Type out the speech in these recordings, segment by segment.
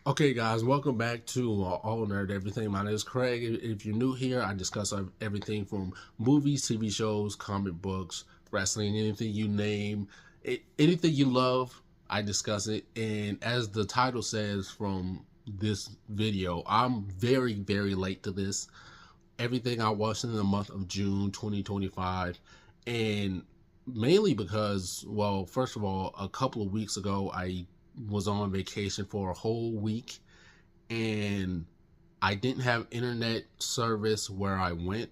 Okay, guys, welcome back to All Nerd Everything. My name is Craig. If you're new here, I discuss everything from movies, TV shows, comic books, wrestling, anything you name, anything you love, I discuss it. And as the title says from this video, I'm very, very late to this. Everything I watched in the month of June 2025. And mainly because, well, first of all, a couple of weeks ago, I was on vacation for a whole week and I didn't have internet service where I went,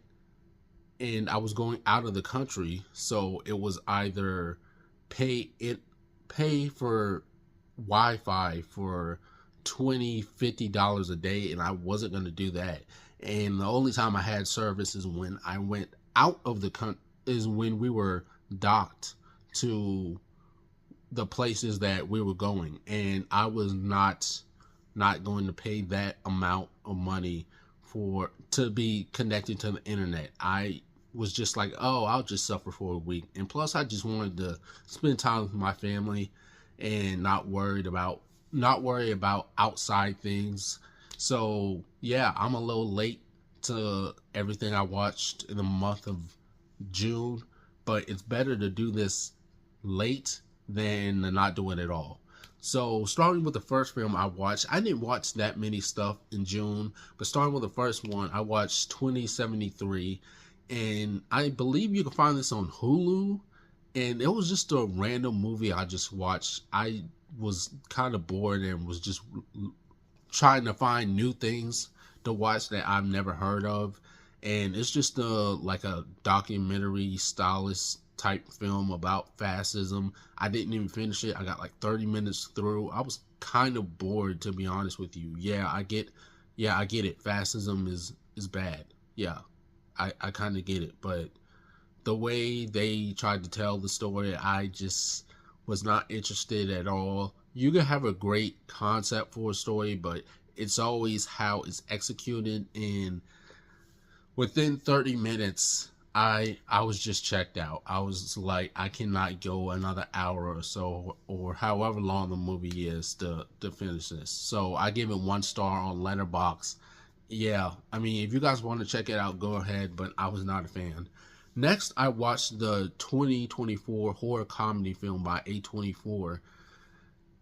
and I was going out of the country, so it was either pay for Wi-Fi for $20-$50 a day, and I wasn't going to do that. And the only time I had service is when I went out of the country, is when we were docked to the places that we were going, and I was not going to pay that amount of money for to be connected to the internet. I was just like, oh, I'll just suffer for a week. And plus I just wanted to spend time with my family and not worry about outside things. So yeah, I'm a little late to everything I watched in the month of June, but it's better to do this late than to not do it at all. So starting with the first film I watched, I didn't watch that many stuff in June, but starting with the first one, I watched 2073, and I believe you can find this on Hulu, and it was just a random movie I just watched. I was kind of bored and was just trying to find new things to watch that I've never heard of, and it's just like a documentary stylist type film about fascism. I didn't even finish it. I got like 30 minutes through. I was kind of bored, to be honest with you. I get it. Fascism is bad. I kind of get it, but the way they tried to tell the story, I just was not interested at all. You can have a great concept for a story, but it's always how it's executed, and within 30 minutes I was just checked out. I was like, I cannot go another hour or so, or however long the movie is to finish this. So I give it 1 star on Letterboxd. Yeah, I mean, if you guys want to check it out, go ahead, but I was not a fan. Next, I watched the 2024 horror comedy film by A24,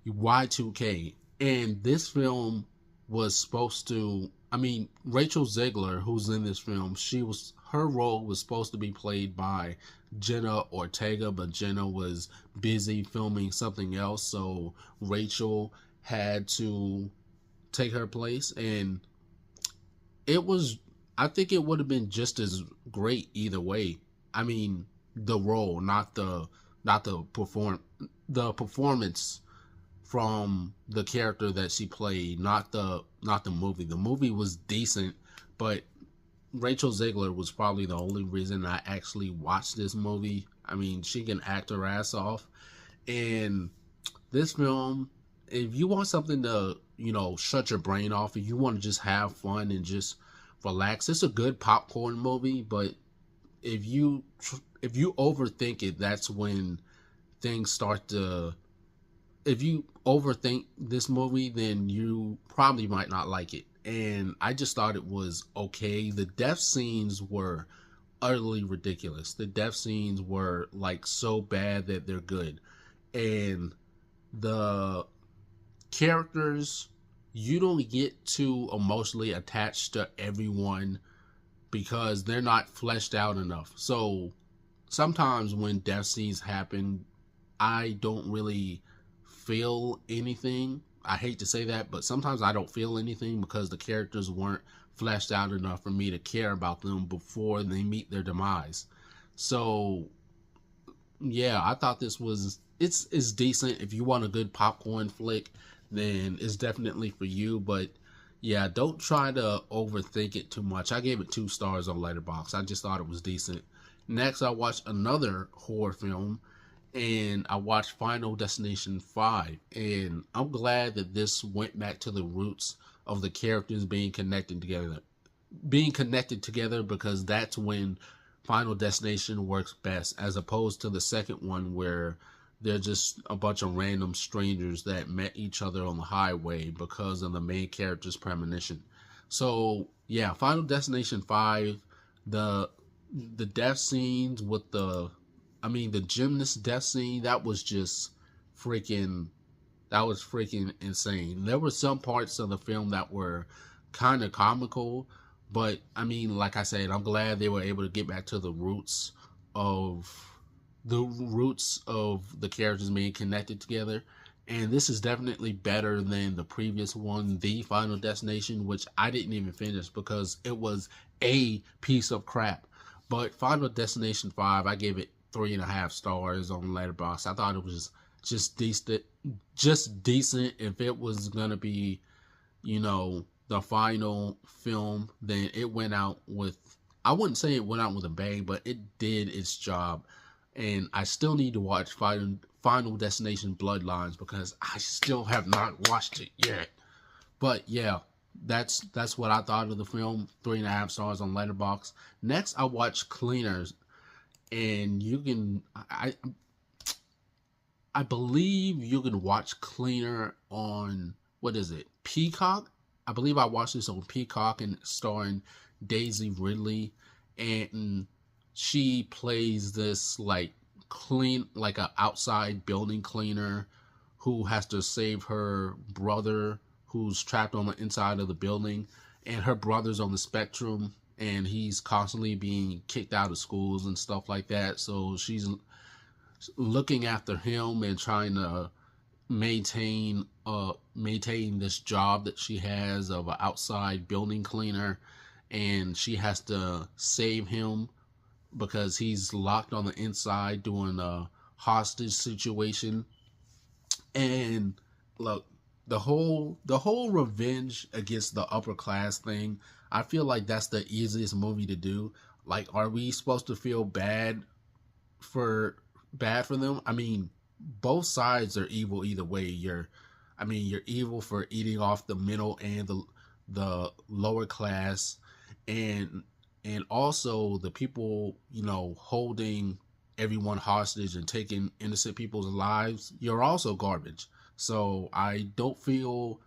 Y2K. And this film was supposed to, I mean, Rachel Ziegler, who's in this film, her role was supposed to be played by Jenna Ortega, but Jenna was busy filming something else, so Rachel had to take her place, and it was, I think it would have been just as great either way. I mean, the role, not the performance from the character that she played, not the movie. The movie was decent, but Rachel Ziegler was probably the only reason I actually watched this movie. I mean, she can act her ass off. And this film, if you want something to, shut your brain off, if you want to just have fun and just relax, it's a good popcorn movie. But if you overthink it, that's when things start to, if you overthink this movie, then you probably might not like it. And I just thought it was okay. The death scenes were utterly ridiculous. The death scenes were like so bad that they're good. And the characters, you don't get too emotionally attached to everyone because they're not fleshed out enough. So sometimes when death scenes happen, I don't really feel anything. I hate to say that, but sometimes I don't feel anything because the characters weren't fleshed out enough for me to care about them before they meet their demise. So yeah, I thought it's decent. If you want a good popcorn flick, then it's definitely for you. But yeah, don't try to overthink it too much. I gave it 2 stars on Letterboxd. I just thought it was decent. Next, I watched another horror film, and I watched Final Destination 5, and I'm glad that this went back to the roots of the characters being connected together, because that's when Final Destination works best, as opposed to the second one where they're just a bunch of random strangers that met each other on the highway because of the main character's premonition. So yeah, Final Destination 5, the the death scenes with the gymnast death scene, that was just freaking that was freaking insane. There were some parts of the film that were kind of comical, but I mean, like I said, I'm glad they were able to get back to of the characters being connected together. And this is definitely better than the previous one, The Final Destination, which I didn't even finish because it was a piece of crap. But Final Destination 5, I gave it 3.5 stars on Letterboxd. I thought it was just decent, just decent. If it was gonna be, the final film, then it went out with, I wouldn't say it went out with a bang, but it did its job. And I still need to watch Final Destination Bloodlines because I still have not watched it yet. But yeah, that's what I thought of the film. 3.5 stars on Letterboxd. Next, I watched Cleaners, and I believe you can watch Cleaner on, what is it, Peacock? I believe I watched this on Peacock, and starring Daisy Ridley, and she plays this like a outside building cleaner who has to save her brother who's trapped on the inside of the building, and her brother's on the spectrum, and he's constantly being kicked out of schools and stuff like that. So she's looking after him and trying to maintain this job that she has of an outside building cleaner, and she has to save him because he's locked on the inside doing a hostage situation. And look, the whole revenge against the upper class thing, I feel like that's the easiest movie to do. Like, are we supposed to feel bad for them? I mean, both sides are evil either way. You're evil for eating off the middle and the lower class, and also the people, holding everyone hostage and taking innocent people's lives. You're also garbage. So I don't feel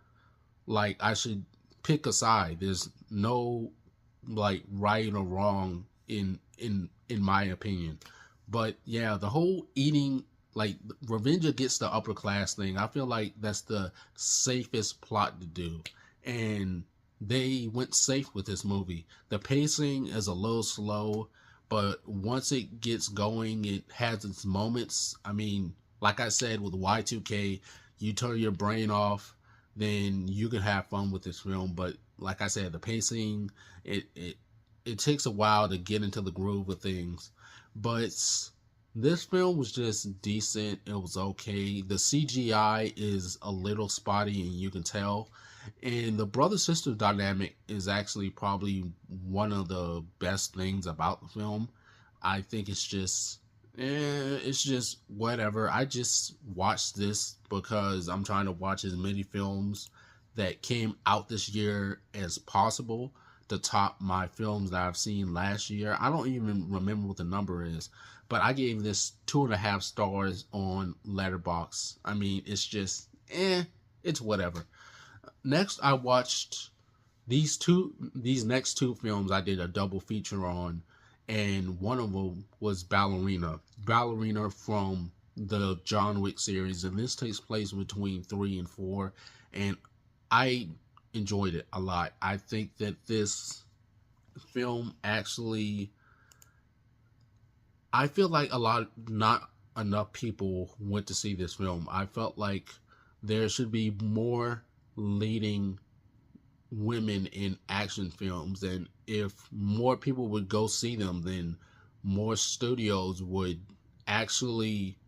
like I should pick a side. There's no like right or wrong in my opinion. But yeah, the whole eating, like, revenge against the upper class thing, I feel like that's the safest plot to do. And they went safe with this movie. The pacing is a little slow, but once it gets going, it has its moments. I mean, like I said, with Y2K, you turn your brain off, then you can have fun with this film. But like I said, the pacing, it takes a while to get into the groove of things. But this film was just decent. It was okay. The CGI is a little spotty, and you can tell. And the brother-sister dynamic is actually probably one of the best things about the film. I think it's just whatever. I just watched this because I'm trying to watch as many films that came out this year as possible to top my films that I've seen last year. I don't even remember what the number is, but I gave this 2.5 stars on Letterboxd. I mean, it's just, it's whatever. Next, I watched these next two films. I did a double feature on, and one of them was Ballerina from the John Wick series, and this takes place between 3 and 4, and I enjoyed it a lot. I think that this film actually, I feel like not enough people went to see this film. I felt like there should be more leading women in action films, and if more people would go see them, then more studios would actually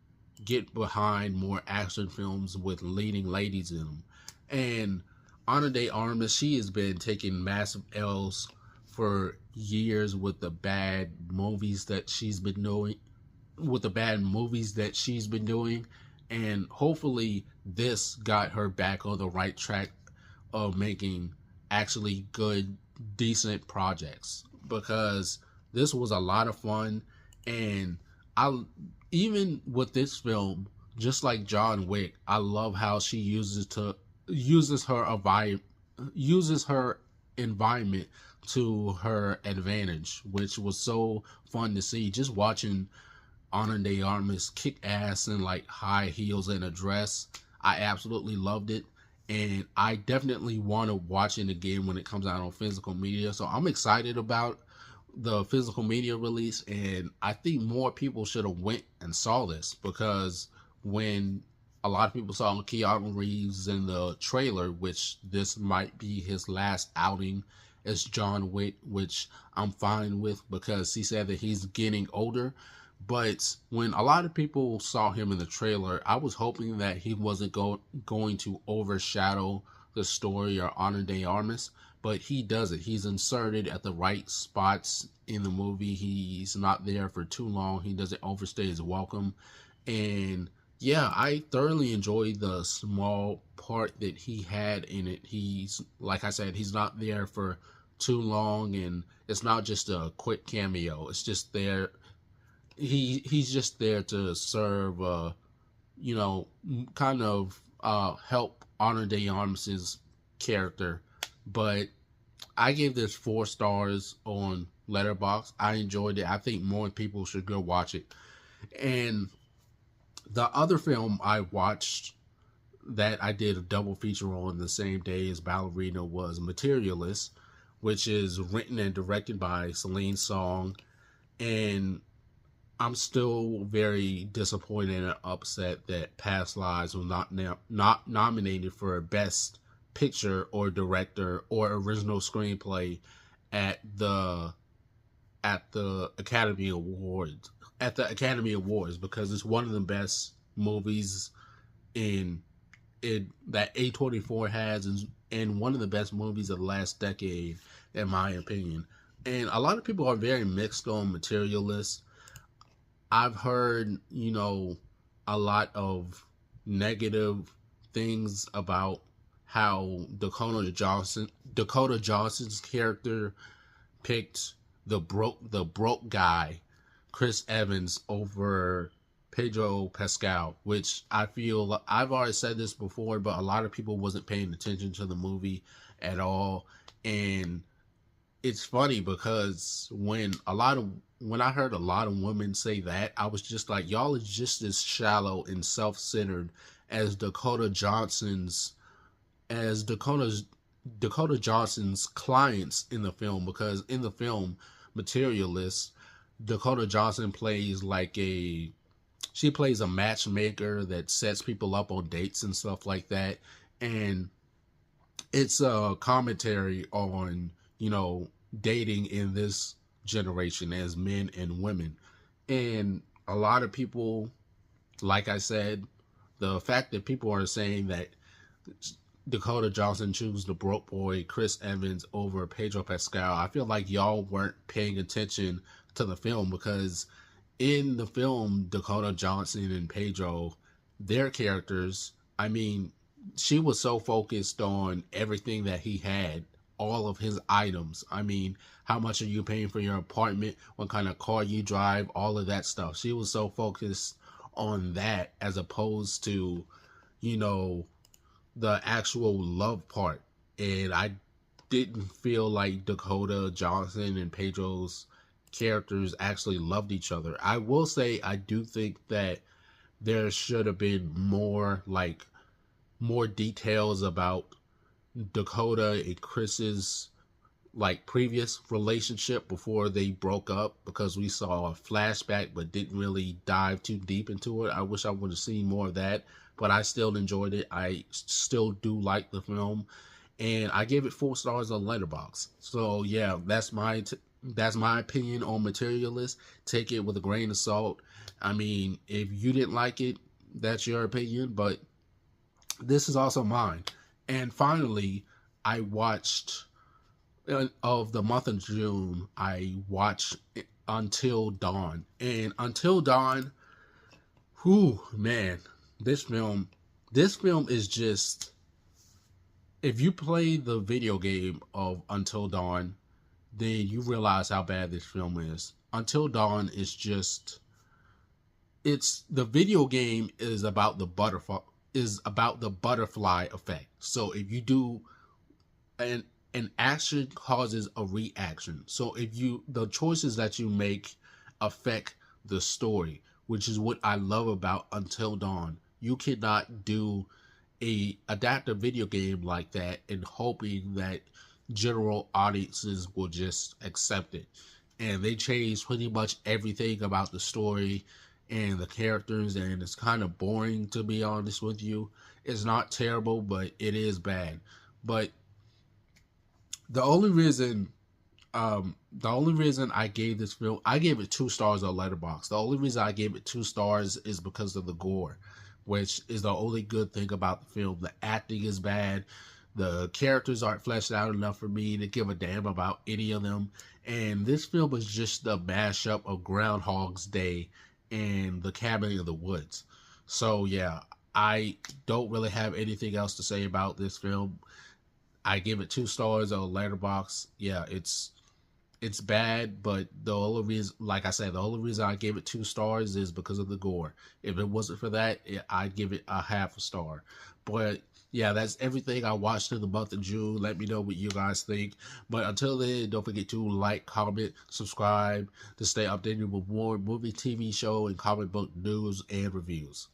get behind more action films with leading ladies in them. And Ana de Armas, she has been taking massive L's for years with the bad movies that she's been doing, and hopefully this got her back on the right track of making actually good, decent projects, because this was a lot of fun. And even with this film, just like John Wick, I love how she uses her uses her environment to her advantage, which was so fun to see. Just watching Ana de Armas kick ass in like high heels and a dress, I absolutely loved it. And I definitely want to watch it again when it comes out on physical media. So I'm excited about the physical media release, and I think more people should have went and saw this, because when a lot of people saw Keanu Reeves in the trailer, which this might be his last outing as John Wick, which I'm fine with because he said that he's getting older. But when a lot of people saw him in the trailer, I was hoping that he wasn't going to overshadow the story or Ana de Armas, but he doesn't. He's inserted at the right spots in the movie. He's not there for too long. He doesn't overstay his welcome. And yeah, I thoroughly enjoyed the small part that he had in it. He's, like I said, he's not there for too long, and it's not just a quick cameo. It's just there. He's just there to serve, you know, kind of help Ana de Armas's character. But I gave this 4 stars on Letterboxd. I enjoyed it. I think more people should go watch it. And the other film I watched that I did a double feature on the same day as Ballerina was Materialist, which is written and directed by Celine Song. And I'm still very disappointed and upset that Past Lives was not nominated for Best Picture or Director or Original Screenplay at the Academy Awards. At the Academy Awards, because it's one of the best movies in that A24 has, and one of the best movies of the last decade, in my opinion. And a lot of people are very mixed on Materialist. I've heard, you know, a lot of negative things about how Dakota Johnson's character picked the broke guy, Chris Evans, over Pedro Pascal, which I feel, I've already said this before, but a lot of people wasn't paying attention to the movie at all. And it's funny because when I heard a lot of women say that, I was just like, y'all is just as shallow and self-centered as Dakota Johnson's clients in the film, because in the film Materialist, Dakota Johnson plays she plays a matchmaker that sets people up on dates and stuff like that. And it's a commentary on, you know, dating in this generation as men and women. And a lot of people, like I said, the fact that people are saying that Dakota Johnson chose the broke boy Chris Evans over Pedro Pascal, I feel like y'all weren't paying attention to the film, because in the film, Dakota Johnson and Pedro, their characters, I mean, she was so focused on everything that he had, all of his items. I mean, how much are you paying for your apartment? What kind of car you drive? All of that stuff. She was so focused on that as opposed to, you know, the actual love part. And I didn't feel like Dakota Johnson and Pedro's characters actually loved each other. I will say I do think that there should have been more details about Dakota and Chris's previous relationship before they broke up, because we saw a flashback but didn't really dive too deep into it. I wish I would have seen more of that, but I still enjoyed it. I still do like the film, and I gave it 4 stars on Letterboxd. So yeah, that's my opinion on Materialist. Take it with a grain of salt. I mean, if you didn't like it, that's your opinion, but this is also mine. And finally, I watched, of the month of June, I watched Until Dawn. And Until Dawn, whew, man, this film is just, if you play the video game of Until Dawn, then you realize how bad this film is. Until Dawn is just it's the video game is about the butterfly effect. So if you do an an action causes a reaction. So if you the choices that you make affect the story, which is what I love about Until Dawn. You cannot do adapt a video game like that and hoping that general audiences will just accept it. And they changed pretty much everything about the story and the characters, and it's kind of boring, to be honest with you. It's not terrible, but it is bad. But the only reason I gave this film, I gave it 2 stars on Letterboxd. The only reason I gave it 2 stars is because of the gore, which is the only good thing about the film. The acting is bad. The characters aren't fleshed out enough for me to give a damn about any of them. And this film is just a mashup of Groundhog's Day and The Cabin in the Woods. So yeah, I don't really have anything else to say about this film. I give it 2 stars on Letterboxd. Yeah, it's bad, but the only reason, like I said, the only reason I gave it 2 stars is because of the gore. If it wasn't for that, I'd give it a half a star. But yeah, that's everything I watched in the month of June. Let me know what you guys think. But until then, don't forget to like, comment, subscribe to stay updated with more movie, TV show, and comic book news and reviews.